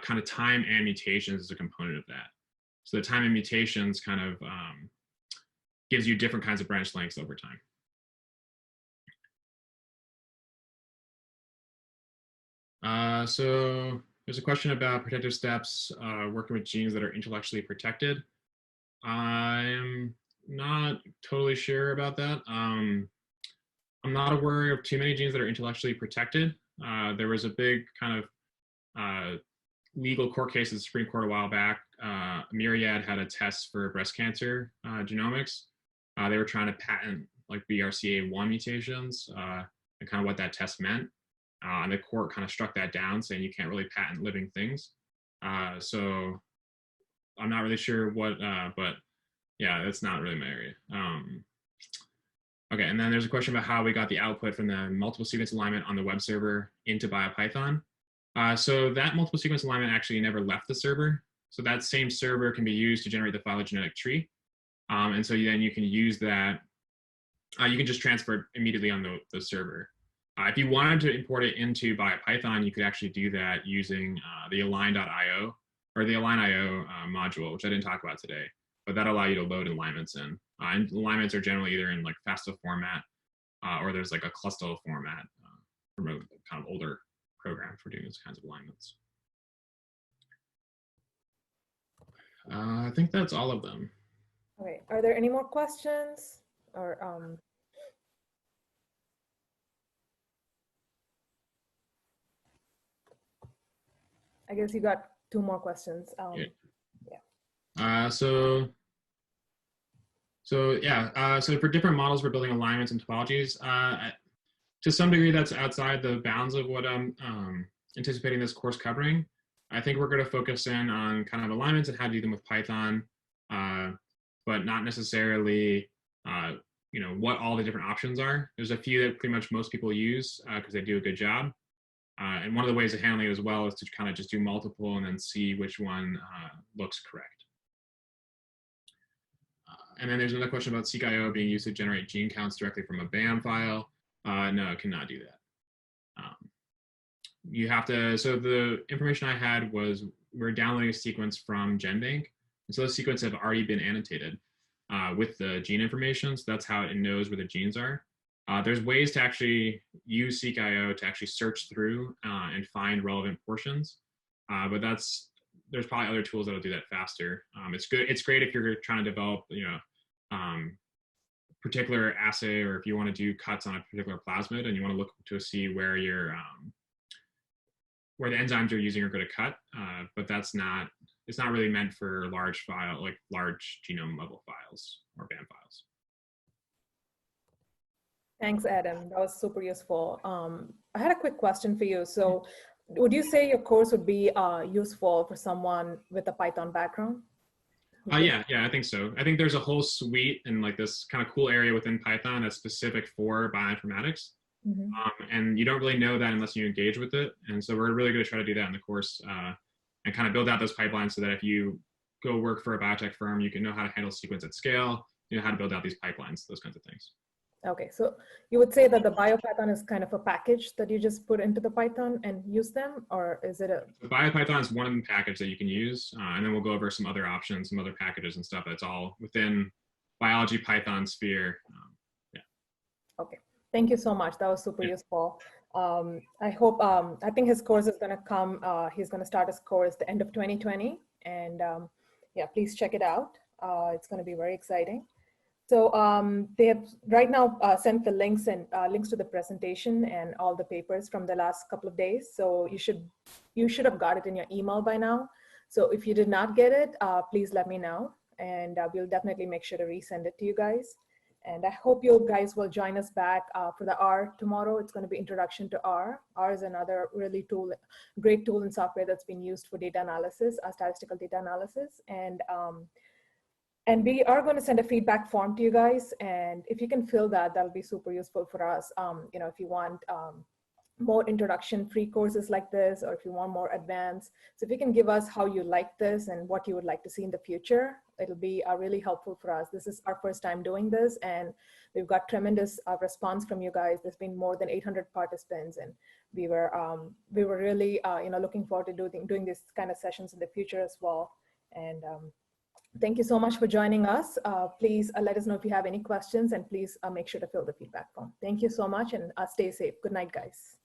kind of time and mutations as a component of that. So the time and mutations kind of gives you different kinds of branch lengths over time. So there's a question about protective steps working with genes that are intellectually protected. I'm not totally sure about that. I'm not aware of too many genes that are intellectually protected. There was a big kind of legal court case at the Supreme Court a while back. Myriad had a test for breast cancer genomics. They were trying to patent like BRCA1 mutations and kind of what that test meant. And the court kind of struck that down, saying you can't really patent living things. So I'm not really sure what, but yeah, that's not really my area. Okay, and then there's a question about how we got the output from the multiple sequence alignment on the web server into Biopython. So that multiple sequence alignment actually never left the server. So that same server can be used to generate the phylogenetic tree. And so then you can use that. You can just transfer it immediately on the server. If you wanted to import it into Biopython, you could actually do that using the align.io or the align.io module, which I didn't talk about today, but that'll allow you to load alignments in. And alignments are generally either in like FASTA format or there's like a cluster format from a kind of older program for doing those kinds of alignments. I think that's all of them. Okay, are there any more questions or I guess you got two more questions. So So yeah, so for different models, we're building alignments and topologies. To some degree, that's outside the bounds of what I'm anticipating this course covering. I think we're going to focus in on kind of alignments and how to do them with Python, but not necessarily, what all the different options are. There's a few that pretty much most people use because they do a good job. And one of the ways of handling it as well is to kind of just do multiple and then see which one looks correct. And then there's another question about seq.io being used to generate gene counts directly from a BAM file. No, it cannot do that. You have to, so the information I had was we're downloading a sequence from GenBank. And so those sequences have already been annotated with the gene information. So that's how it knows where the genes are. There's ways to actually use seq.io to actually search through and find relevant portions. But there's probably other tools that'll do that faster. It's great if you're trying to develop, particular assay, or if you want to do cuts on a particular plasmid and you want to look to see where where the enzymes you're using are going to cut. But it's not really meant for large genome level files or BAM files. Thanks, Adam. That was super useful. I had a quick question for you. So would you say your course would be useful for someone with a Python background? Yeah, I think so. I think there's a whole suite and like this kind of cool area within Python that's specific for bioinformatics. Mm-hmm. And you don't really know that unless you engage with it. And so we're really going to try to do that in the course and kind of build out those pipelines so that if you go work for a biotech firm, you can know how to handle sequence at scale, how to build out these pipelines, those kinds of things. Okay, so you would say that the Biopython is kind of a package that you just put into the Python and use them, or is it a? The Biopython is one package that you can use, and then we'll go over some other options, some other packages and stuff that's all within biology Python sphere. Yeah. Okay, thank you so much. That was super useful. I hope, I think his course is going to come, he's going to start his course the end of 2020, and yeah, please check it out. It's going to be very exciting. So they have right now sent the links and links to the presentation and all the papers from the last couple of days. So you should have got it in your email by now. So if you did not get it, please let me know, and we'll definitely make sure to resend it to you guys. And I hope you guys will join us back for the R tomorrow. It's going to be Introduction to R. R is another really great tool and software that's been used for data analysis, statistical data analysis. And we are going to send a feedback form to you guys. And if you can fill that, that'll be super useful for us. If you want more introduction-free courses like this, or if you want more advanced. So if you can give us how you like this and what you would like to see in the future, it'll be really helpful for us. This is our first time doing this, and we've got tremendous response from you guys. There's been more than 800 participants, and we were really looking forward to doing these kind of sessions in the future as well. And thank you so much for joining us. Please let us know if you have any questions, and please make sure to fill the feedback form. Thank you so much, and stay safe. Good night, guys.